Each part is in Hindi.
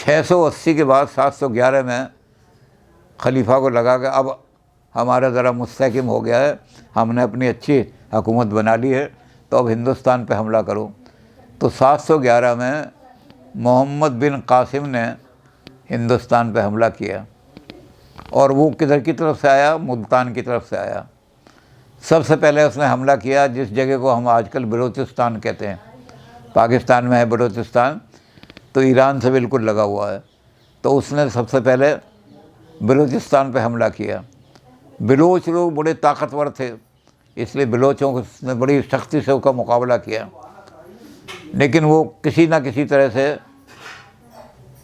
680 के बाद 711 में खलीफा को लगा कि अब हमारा ज़रा मुस्तहकम हो गया है, हमने अपनी अच्छी हुकूमत बना ली है, तो अब हिंदुस्तान पे हमला करो। तो 711 में मोहम्मद बिन कासिम ने हिंदुस्तान पे हमला किया, और वो किधर की तरफ से आया? मुल्तान की तरफ से आया। सबसे पहले उसने हमला किया जिस जगह को हम आजकल बलूचिस्तान कहते हैं, पाकिस्तान में है बलूचिस्तान, तो ईरान से बिल्कुल लगा हुआ है। तो उसने सबसे पहले बलूचिस्तान पे हमला किया। बलोच लोग बड़े ताकतवर थे, इसलिए बलोचों को ने बड़ी सख्ती से उसका मुकाबला किया, लेकिन वो किसी ना किसी तरह से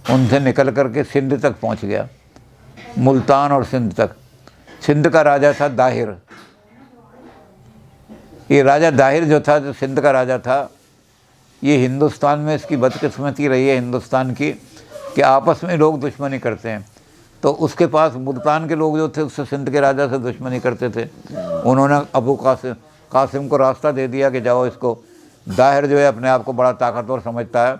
उनसे निकल कर के सिंध तक पहुंच गया, मुल्तान और सिंध तक। सिंध का राजा था दाहिर। ये राजा दाहिर जो था, जो सिंध का राजा था, ये हिंदुस्तान में इसकी बदकिस्मती रही है हिंदुस्तान की कि आपस में लोग दुश्मनी करते हैं। तो उसके पास मुल्तान के लोग जो थे उससे सिंध के राजा से दुश्मनी करते थे। उन्होंने अबू कासिम को रास्ता दे दिया कि जाओ, इसको दाहिर जो है अपने आप को बड़ा ताकतवर समझता है,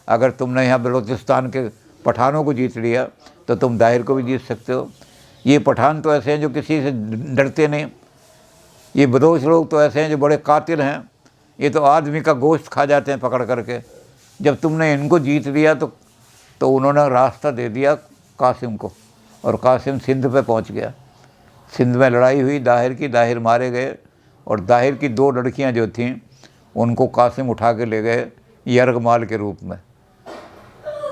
अगर तुमने यहाँ बलूचिस्तान के पठानों को जीत लिया तो तुम दाहिर को भी जीत सकते हो। ये पठान तो ऐसे हैं जो किसी से डरते नहीं, ये बलोच लोग तो ऐसे हैं जो बड़े कातिल हैं, ये तो आदमी का गोश्त खा जाते हैं पकड़ करके। जब तुमने इनको जीत लिया तो उन्होंने रास्ता दे दिया कासिम को, और कासिम सिंध पे पहुंच गया। सिंध में लड़ाई हुई दाहिर की, दाहिर मारे गए, और दाहिर की 2 लड़कियां जो थीं उनको कासिम उठा के ले गए यरगमाल के रूप में,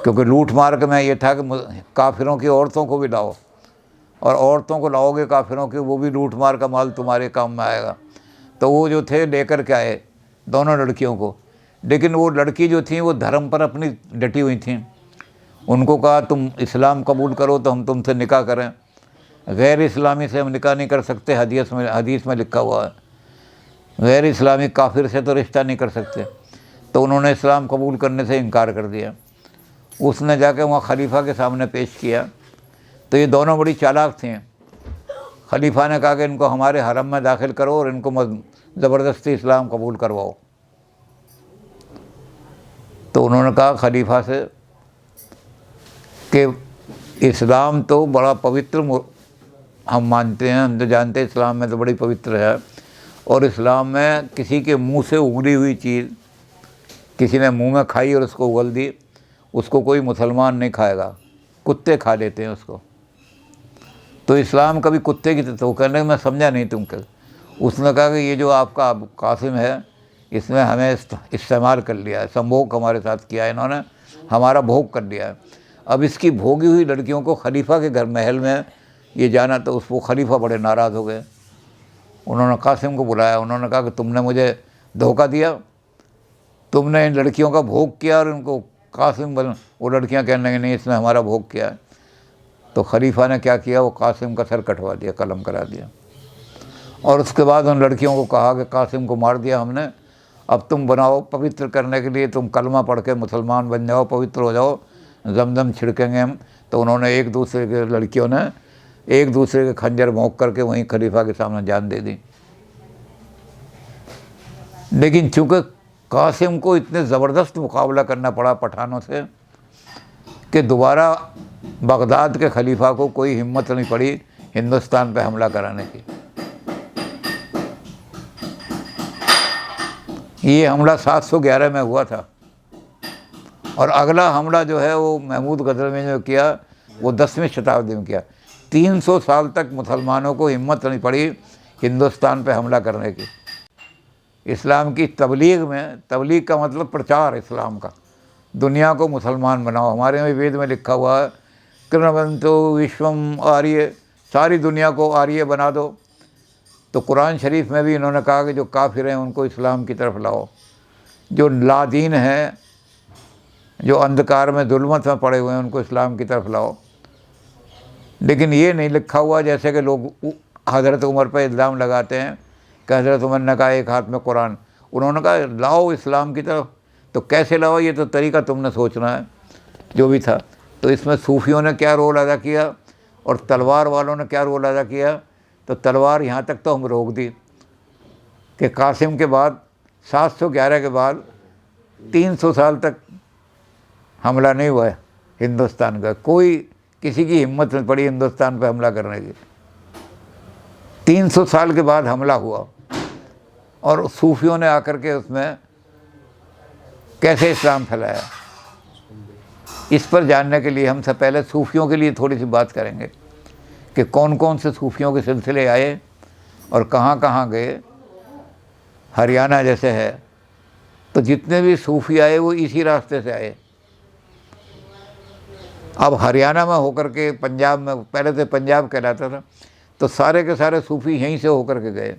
क्योंकि लूट मार के में ये था कि काफिरों की औरतों को भी लाओ, और औरतों को लाओगे काफिरों की, वो भी लूट मार का माल तुम्हारे काम में आएगा। तो वो जो थे लेकर के आए दोनों लड़कियों को, लेकिन वो लड़की जो थी वो धर्म पर अपनी डटी हुई थी। उनको कहा तुम इस्लाम कबूल करो तो हम तुमसे निकाह करें, गैर इस्लामी से हम निकाह नहीं कर सकते, हदीस में लिखा हुआ है, गैर इस्लामी काफिर से तो रिश्ता नहीं कर सकते। तो उन्होंने इस्लाम कबूल करने से इनकार कर दिया। उसने जाके वहाँ खलीफा के सामने पेश किया। तो ये दोनों बड़ी चालाक थीं। खलीफा ने कहा कि इनको हमारे हरम में दाखिल करो और इनको ज़बरदस्ती इस्लाम कबूल करवाओ। तो उन्होंने कहा खलीफा से कि इस्लाम तो बड़ा पवित्र हम मानते हैं, हम तो जानते हैं इस्लाम में तो बड़ी पवित्र है, और इस्लाम में किसी के मुंह से उगली हुई चीज़ किसी ने मुंह में खाई और उसको उगल दी, उसको कोई मुसलमान नहीं खाएगा, कुत्ते खा लेते हैं उसको। तो इस्लाम कभी कुत्ते की तो कहने मैं समझा नहीं तुमको। उसने कहा कि ये जो आपका कासिम है इसमें हमें इस्तेमाल कर लिया है, संभोग हमारे साथ किया है, इन्होंने हमारा भोग कर लिया है। अब इसकी भोगी हुई लड़कियों को खलीफा के घर महल में ये जाना, तो उसको खलीफा बड़े नाराज़ हो गए। उन्होंने कासिम को बुलाया, उन्होंने कहा कि तुमने मुझे धोखा दिया, तुमने इन लड़कियों का भोग किया, और उनको कासिम वो लड़कियां कहने लगी नहीं इसने हमारा भोग किया है। तो खलीफा ने क्या किया, वो कासिम का सर कटवा दिया, कलम करा दिया, और उसके बाद उन लड़कियों को कहा कि कासिम को मार दिया हमने, अब तुम बनाओ पवित्र करने के लिए, तुम कलमा पढ़ के मुसलमान बन जाओ, पवित्र हो जाओ, जमजम छिड़केंगे हम। तो उन्होंने एक दूसरे के लड़कियों ने एक दूसरे के खंजर भोंक करके वहीं खलीफा के सामने जान दे दी। लेकिन चूँकि कासिम को इतने ज़बरदस्त मुकाबला करना पड़ा पठानों से कि दोबारा बगदाद के खलीफा को कोई हिम्मत नहीं पड़ी हिंदुस्तान पे हमला कराने की। ये हमला 711 में हुआ था, और अगला हमला जो है वो महमूद गजनवी ने जो किया वो 10वीं शताब्दी में किया। 300 साल तक मुसलमानों को हिम्मत नहीं पड़ी हिंदुस्तान पे हमला करने की। इस्लाम की तबलीग में, तबलीग का मतलब प्रचार इस्लाम का, दुनिया को मुसलमान बनाओ। हमारे यहाँ वेद में लिखा हुआ है कृणवंतो विश्वम आर्य, सारी दुनिया को आर्य बना दो। तो कुरान शरीफ में भी इन्होंने कहा कि जो काफिर हैं उनको इस्लाम की तरफ लाओ, जो लादीन हैं, जो अंधकार में जुल्मत में पड़े हुए हैं, उनको इस्लाम की तरफ लाओ। लेकिन ये नहीं लिखा हुआ जैसे कि लोग हज़रत उमर पर इल्ज़ाम लगाते हैं कि हज़रत उमर ने कहा एक हाथ में कुरान, उन्होंने कहा लाओ इस्लाम की तरफ। तो कैसे लाओ, ये तो तरीका तुमने सोचना है। जो भी था, तो इसमें सूफियों ने क्या रोल अदा किया और तलवार वालों ने क्या रोल अदा किया। तो तलवार यहाँ तक तो हम रोक दी कि कासिम के बाद 711 के बाद 300 साल तक हमला नहीं हुआ है हिंदुस्तान का। कोई किसी की हिम्मत नहीं पड़ी हिंदुस्तान पे हमला करने की। 300 साल के बाद हमला हुआ और सूफियों ने आकर के उसमें कैसे इस्लाम फैलाया, इस पर जानने के लिए हम सब पहले सूफियों के लिए थोड़ी सी बात करेंगे कि कौन कौन से सूफियों के सिलसिले आए और कहाँ कहाँ गए। हरियाणा जैसे है तो जितने भी सूफी आए वो इसी रास्ते से आए। अब हरियाणा में होकर के पंजाब में, पहले तो पंजाब कहलाता था, तो सारे के सारे सूफी यहीं से होकर के गए।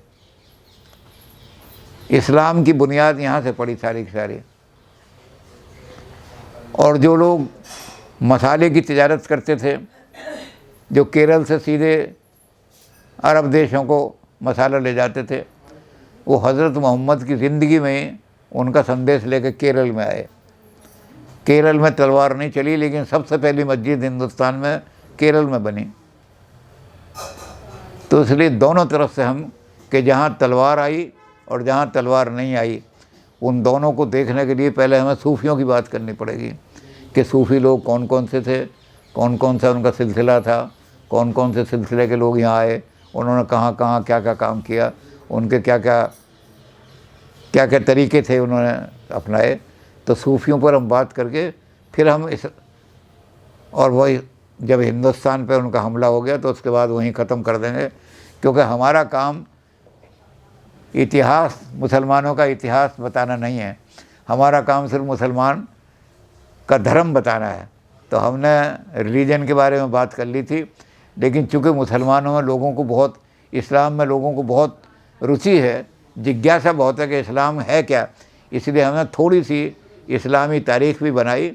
इस्लाम की बुनियाद यहाँ से पड़ी सारी की सारी। और जो लोग मसाले की तिजारत करते थे, जो केरल से सीधे अरब देशों को मसाला ले जाते थे, वो हज़रत मोहम्मद की ज़िंदगी में उनका संदेश लेकर केरल में आए। केरल में तलवार नहीं चली, लेकिन सबसे पहली मस्जिद हिंदुस्तान में केरल में बनी। तो इसलिए दोनों तरफ से हम कि जहाँ तलवार आई और जहाँ तलवार नहीं आई, उन दोनों को देखने के लिए पहले हमें सूफियों की बात करनी पड़ेगी कि सूफ़ी लोग कौन कौन से थे, कौन कौन सा उनका सिलसिला था, कौन कौन से सिलसिले के लोग यहाँ आए, उन्होंने कहाँ कहाँ क्या क्या काम किया, उनके क्या क्या तरीके थे उन्होंने अपनाए। तो सूफियों पर हम बात करके फिर हम इस, और वही जब हिंदुस्तान पर उनका हमला हो गया तो उसके बाद वहीं ख़त्म कर देंगे, क्योंकि हमारा काम इतिहास, मुसलमानों का इतिहास बताना नहीं है। हमारा काम सिर्फ मुसलमान का धर्म बताना है। तो हमने रिलीजन के बारे में बात कर ली थी, लेकिन चूँकि मुसलमानों में लोगों को बहुत, इस्लाम में लोगों को बहुत रुचि है, जिज्ञासा बहुत है कि इस्लाम है क्या, इसलिए हमने थोड़ी सी इस्लामी तारीख़ भी बनाई